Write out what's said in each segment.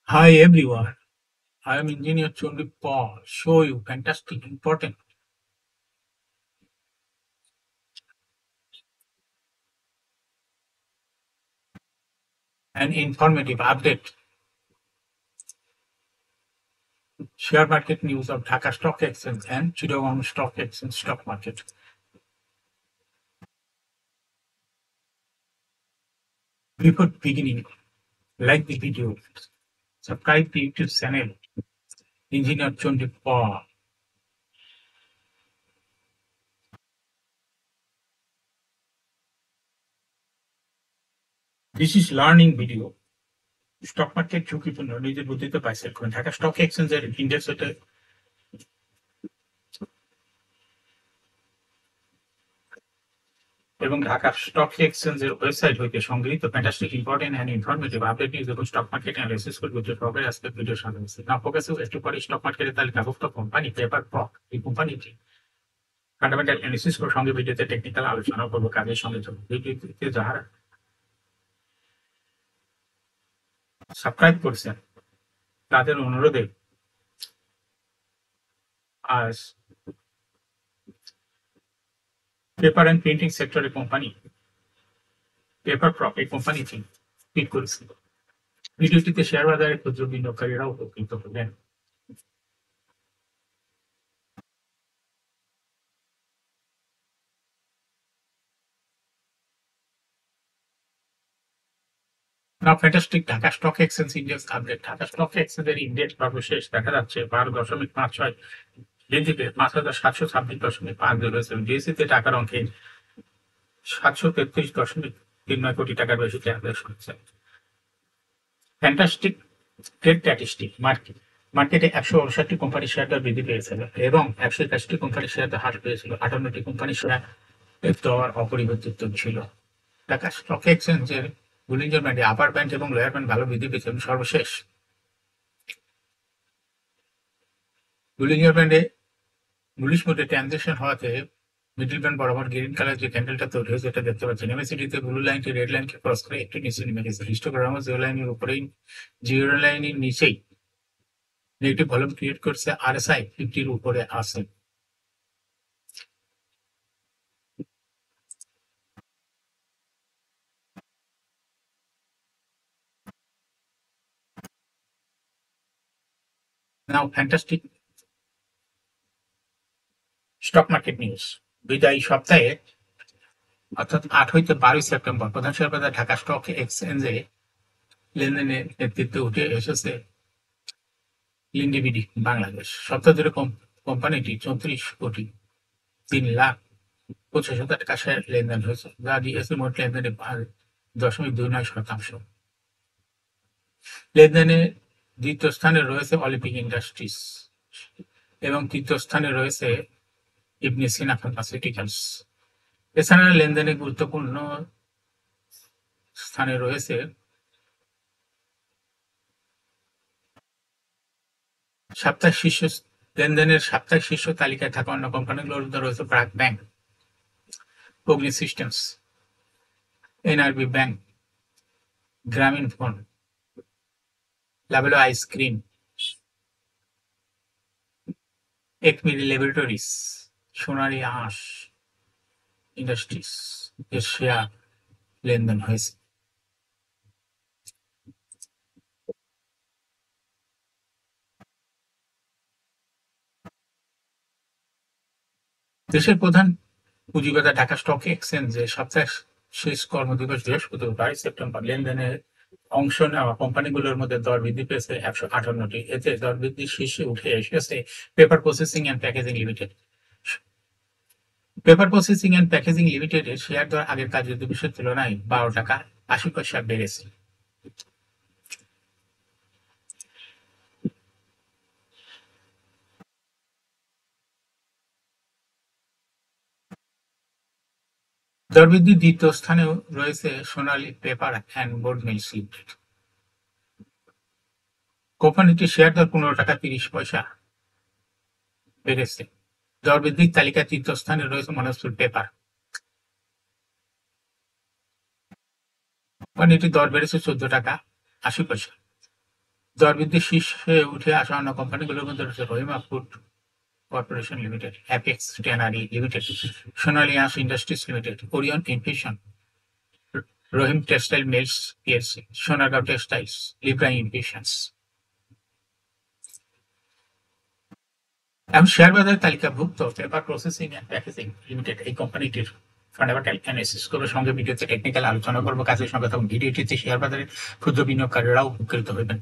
Hi everyone, I am Engineer Chundi Paul. Show you fantastic, important, and informative update. Share market news of Dhaka Stock Exchange and Chittagong Stock Exchange stock market. Before beginning, like the video, subscribe to YouTube channel Engineer Chundi Paul. This is learning video. Stock market ঝুঁকিপূর্ণ নিজের বুদ্ধিতে বাইসেল করুন Dhaka stock এক্সচেঞ্জের index এবং Dhaka stock এক্সচেঞ্জের website হইতে সংগৃহীত fantastic important and informative update news এবং স্টক মার্কেট অ্যানালিসিস করবে যে প্রকারে আজকে ভিডিও সামনে আছে না ফোকাস একটু পরে স্টক মার্কেটের তালিকাভুক্ত কোম্পানি পেপার প্রক এই কোম্পানিটি ফান্ডামেন্টাল অ্যানালিসিস করে সঙ্গে ভিডিওতে টেকনিক্যাল আলোচনা করবো কাজের সঙ্গে চলবে ভিডিওতে যারা সাবস্ক্রাইব করছেন তাদের অনুরোধে আজ পেপার অ্যান্ড প্রিন্টিং সেক্টরের কোম্পানি পেপার প্রক এই কোম্পানিটি টুইট করেছিল ভিডিওটিতে শেয়ার বাজারের ক্ষুদ্র বিনিয়োগকারীরা উপকৃত হবেন Now fantastic Dhaka stock exchange index update Dhaka stock এক্সচেঞ্জের ইন্ডেক্স সর্বশেষ দেখা যাচ্ছে 12.56 লেনদেনে 5,726.5 রয়েছে ডিএসসিতে টাকার অঙ্কে 733.39 কোটি টাকার বেশি ট্রানজাকশন হচ্ছে ফ্যান্টাস্টিক ট্রেড স্ট্যাটিস্টিক মার্কেটে 159টি কোম্পানির শেয়ার দর বৃদ্ধি পেয়েছিল এবং 181টি কোম্পানির শেয়ার দর হ্রাস পেয়েছিল 58টি কোম্পানির শেয়ার দর অপরিবর্তিত ছিল ঢাকা স্টক এক্সচেঞ্জের বুলিঞ্জার ব্যান্ডে আপার ব্যান্ড এবং লোয়ার ব্যান্ড ভালো বৃদ্ধি পেয়েছে এবং সর্বশেষ বুলিঞ্জার ব্যান্ডে বুলিশ মোডে ট্রানজেকশন হওয়াতে মিডল ব্যান্ড বরাবর গ্রিন কালার যে ক্যান্ডেলটা তৈরি হয়েছে এটা দেখতে পাচ্ছেন এমএসিডিতে ব্লু লাইনটি রেড লাইনকে ক্রস করে একটু নিচে নেমে গেছে হিস্টোগ্রামও জিরো লাইনের উপরেই জিরো লাইনের নিচেই নেগেটিভ ভলিউম ক্রিয়েট করছে আরএসআই 50-র উপরে আছে নাও ফ্যান্টাস্টিক স্টক মার্কেট নিউজ বিদায়ী সপ্তাহে অর্থাৎ 8 হইতে 12 সেপ্টেম্বর প্রধান শেয়ার বাজার ঢাকা স্টক এক্সচেঞ্জে লেনদেনের নেতৃত্বে উঠে এসেছে লিন্ডিবিডি বাংলাদেশ সপ্তাহ জুড়ে কোম্পানিটি 34,03,25,000 টাকা শেয়ার লেনদেন হয়েছে যা ডিএসসি মোট লেনদেনে 5.29%। লেনদেনে দ্বিতীয় স্থানে রয়েছে অলিম্পিক ইন্ডাস্ট্রিজ এবং তৃতীয় স্থানে রয়েছে ইবনে সিনা ফার্মাসিউটিক্যালস এছাড়া লেনদেনে গুরুত্বপূর্ণ স্থানে রয়েছে লেনদেনের সাপ্তাহিক শীর্ষ তালিকায় থাকা অন্য কোম্পানিগুলোর মধ্যে রয়েছে ব্র্যাক ব্যাংক, অগ্নি সিস্টেমস, এনআরবি ব্যাংক, গ্রামীণ ফোন, লাভেলো আইসক্রিম, একমিরি ল্যাবরেটরিজ, সোনালী আঁশ ইন্ডাস্ট্রিজ এর শেয়ার লেনদেন হয়েছে। দেশের প্রধান পুঁজিবাজার ঢাকা স্টক এক্সচেঞ্জে সপ্তাহের শেষ কর্মদিবস বৃহস্পতিবার 22 সেপ্টেম্বর লেনদেনের অংশ নেওয়া কোম্পানিগুলোর মধ্যে দর বৃদ্ধি পেয়েছে 158টি এতে দর বৃদ্ধির শীর্ষে উঠে এসেছে paper processing and packaging limited paper processing and packaging লিমিটেডের শেয়ার দর আগের কার্যদিবসের তুলনায় 12 টাকা 80 পয়সা বেড়েছে দর বৃদ্ধির দ্বিতীয় স্থানেও রয়েছে Sonali paper and board mills limited কোম্পানিটির শেয়ার দর 15 টাকা 30 পয়সা বেড়েছে দর বৃদ্ধির তালিকায় তৃতীয় স্থানে রয়েছে মনোজপুর পেপার কোম্পানিটির দর বেড়েছে 14 টাকা 80 পয়সা দরবৃদ্ধির শীর্ষে উঠে আসা অন্য কোম্পানিগুলোর মধ্যে রয়েছে Rahima food corporation limited, apex tannery limited, সোনালিয়াস industries limited, Orion infusion, Rahim textile mills PLC, Sonargaon textiles, Libra infusions. এখন শেয়ার বাজারের তালিকাভুক্ত paper processing and packaging limited এই কোম্পানিটির ফান্ডামেন্টাল অ্যানালিসিস করবো, সঙ্গে ভিডিওতে টেকনিক্যাল আলোচনা করবো কাজের সঙ্গে, তখন ভিডিওটিতে শেয়ার বাজারের ক্ষুদ্র বিনিয়োগকারীরাও উপকৃত হবেন।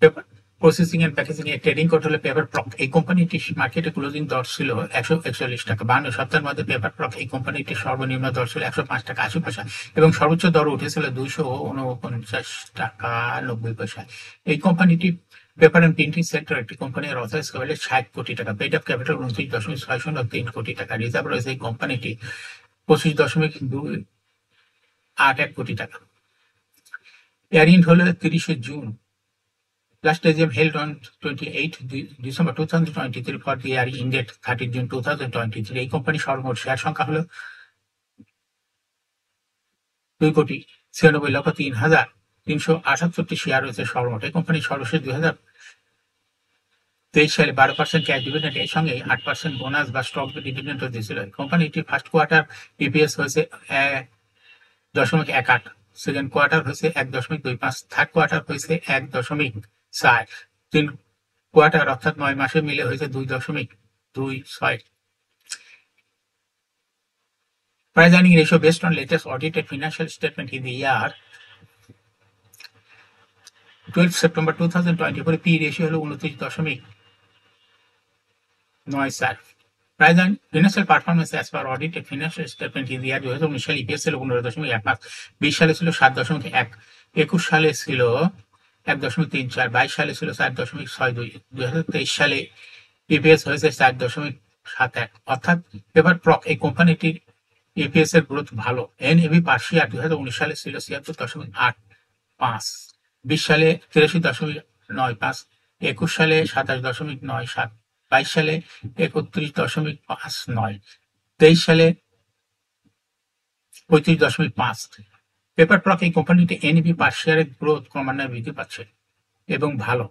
পেপার প্রসেসিং এন্ড প্যাকেজিং এর ট্রেডিং কোড হলো পেপার প্রক। এই কোম্পানিটির মার্কেটে ক্লোজিং দর ছিল 141 টাকা। 52 সপ্তাহের মধ্যে পেপার প্রক এই কোম্পানিটির সর্বনিম্ন দর ছিল 105 টাকা 80 পয়সা এবং সর্বোচ্চ দর উঠেছিল 249 টাকা 90 পয়সা। এই কোম্পানিটি পেপার অ্যান্ড প্রিন্টিং সেক্টর একটি কোম্পানির অথরাইজ ক্যাপিটাল 60 কোটি টাকা, পেড আপ ক্যাপিটাল 29.603 কোটি টাকা, রিজার্ভ রয়েছে এই কোম্পানিটি 25.281 কোটি টাকা। এয়ারিন্ড হলো 30 June. Last AGM held on 28 December 2023 for the year ended 30 June 2023. এই কোম্পানি সর্বমোট শেয়ার সংখ্যা হলো 2,96,03,368 শেয়ার রয়েছে সর্বমোট। এই কোম্পানি সর্বশেষ 2023 সালে 12% ক্যাশ ডিভিডেন্ড এর সঙ্গে 8% বোনাস বা স্টক ডিভিডেন্ডও দিয়েছিল। কোম্পানিটি ফার্স্ট কোয়ার্টার ইপিএস হয়েছে 1.18, সেকেন্ড কোয়ার্টার হয়েছে 1.25, থার্ড কোয়ার্টার হয়েছে 1.4, 3 কোয়ার্টার অর্থাৎ 9 মাসে মিলে হয়েছে 2.26। Price earning ratio based on latest audited financial statement in the year 12 September 2024, P ratio হলো 29.94। Price and financial performance as per audited financial statement in the year 2019 সালে EPS ছিল 15.15, 20 সালে ছিল 7.1, 21 সালে ছিল 1.34, 22 সালে ছিল 4.62, 2023 সালে ইপিএস হয়েছে 4.71। অর্থাৎ পেপার প্রক এই কোম্পানিটির ইপিএস এর গ্রোথ ভালো। এনএভি পার শেয়ার 2019 সালে ছিল 76.85, 20 সালে 83.95, 21 সালে 27.97, 22 সালে 31.59, 23 সালে 35.5। পেপার প্রক এই কোম্পানিটি এনএভি পার শেয়ারের গ্রোথ ক্রমান্বয়ে বৃদ্ধি পাচ্ছে এবং ভালো।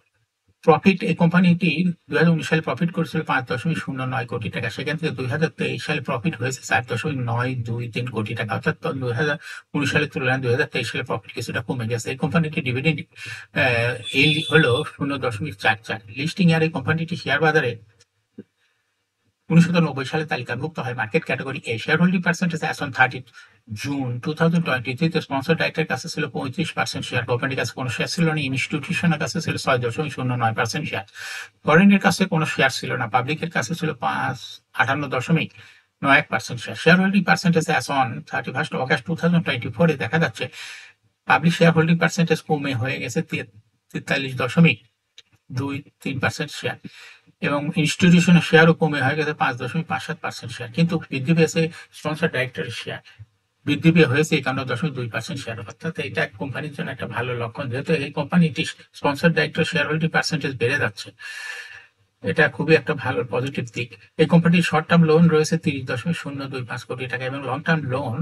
প্রফিট এই কোম্পানিটি 2019 সালে প্রফিট করেছিল 5.09 কোটি টাকা, সেখান থেকে 2023 সালে প্রফিট হয়েছে 4.923 কোটি টাকা, অর্থাৎ 2019 সালের তুলনায় 2023 সালে প্রফিট কিছুটা কমে গেছে। এই কোম্পানিটি ডিভিডেন্ড yield হলো 0.44। লিস্টিং এর এই কোম্পানিটি শেয়ার বাজারে 1990 সালে তালিকাভুক্ত হয় market category A. Share holding percentage as on 30 June 2023 sponsor ডাইরেক্টরের কাছে ছিল 35% শেয়ার, কোম্পানির কাছে কোনো শেয়ার ছিল না, ইনস্টিটিউশনের কাছে ছিল 6.09% শেয়ার, ফরেনের কাছে কোনো শেয়ার ছিল না, পাবলিকের কাছে ছিল 58.91% share. Share holding percentage as on 31 August 2024 দেখা যাচ্ছে পাবলিক শেয়ার হোল্ডিং পার্সেন্টেজ কমে হয়ে গেছে 43.23% শেয়ার এবং ইনস্টিটিউশনের শেয়ারও কমে হয়ে গেছে 5.57% শেয়ার, কিন্তু বৃদ্ধি পেয়েছে স্পন্সর ডাইরেক্টরের শেয়ার, বৃদ্ধি পেয়ে হয়েছে 51.2% শেয়ার। অর্থাৎ এটা কোম্পানির জন্য একটা ভালো লক্ষণ, যেহেতু এই কোম্পানিটি sponsor director share holding percentage বেড়ে যাচ্ছে, এটা খুবই একটা ভালো পজিটিভ দিক। এই কোম্পানির শর্ট টার্ম লোন রয়েছে 30.025 কোটি টাকা এবং লং টার্ম লোন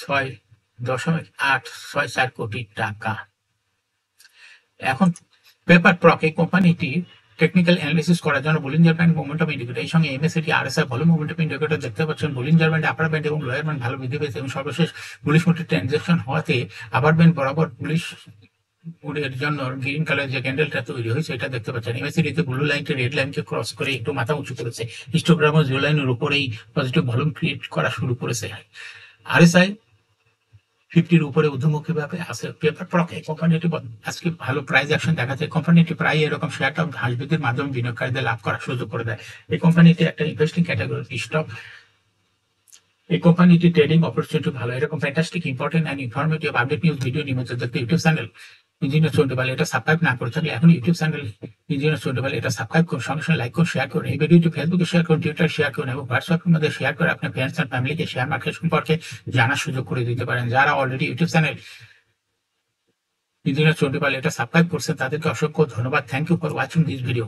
6.864 কোটি টাকা। এখন পেপার প্রক এই কোম্পানিটি টেকনিক্যাল অ্যানালিসিস করার জন্য বলিঞ্জার ব্যান্ড, মোমেন্টাম ইন্ডিকেটর, এই সঙ্গে MACT RSI volume momentum indicator দেখতে পাচ্ছেন। বলিঞ্জার ব্যান্ড, আপার ব্যান্ড এবং লোয়ার ব্যান্ড ভালো বৃদ্ধি পেয়েছে এবং সর্বশেষ বুলিশ মুডের ট্রানজাকশন হওয়াতে আপার ব্যান্ড বরাবর বুলিশ মুডের জন্য গ্রিন কালার যে ক্যান্ডেলটা তৈরি হয়েছে এটা দেখতে পাচ্ছেন। এমএসিটিতে ব্লু লাইনটি রেড লাইনকে ক্রস করে একটু মাথা উঁচু করেছে, হিস্টোগ্রাম ও জিও লাইনের উপরেই পজিটিভ ভলিউম ক্রিয়েট করা শুরু করেছে। আরএসআই 50-র উপরে ঊর্ধ্বমুখী ভাবে আছে। পেপার প্রক এই কোম্পানিটি আজকে ভালো প্রাইস অ্যাকশন দেখাচ্ছে। কোম্পানিটি প্রায় এরকম শেয়ারটা হ্রাস বৃদ্ধির মাধ্যমে বিনিয়োগকারীদের লাভ করার সুযোগ করে দেয়। এই কোম্পানিটি একটা ইনভেস্টিং ক্যাটাগরি স্টক। এই কোম্পানিটি ট্রেডিং অপরচুনিটি ভালো। এরকম fantastic important and informative update news video নিয়মিত দেখতে ইউটিউব চ্যানেল ইঞ্জিনিয়ার চন্ডীপাল এটা সাবস্ক্রাইব না করে থাকলে এখন ইউটিউব চ্যানেল ইঞ্জিনিয়ার চন্ডীপাল এটা সাবস্ক্রাইব করুন, সঙ্গে সঙ্গে লাইক করুন, শেয়ার করুন। এই ভিডিওটি ফেসবুকে শেয়ার করুন, টুইটার শেয়ার করুন এবং হোয়াটসঅ্যাপের মধ্যে শেয়ার করে আপনার ফ্রেন্ডস অ্যান্ড ফ্যামিলিকে শেয়ার মার্কেট সম্পর্কে জানার সুযোগ করে দিতে পারেন। যারা already YouTube channel engineer Chandipal এটা সাবস্ক্রাইব করছেন তাদেরকে অসংখ্য ধন্যবাদ। Thank you for watching this video.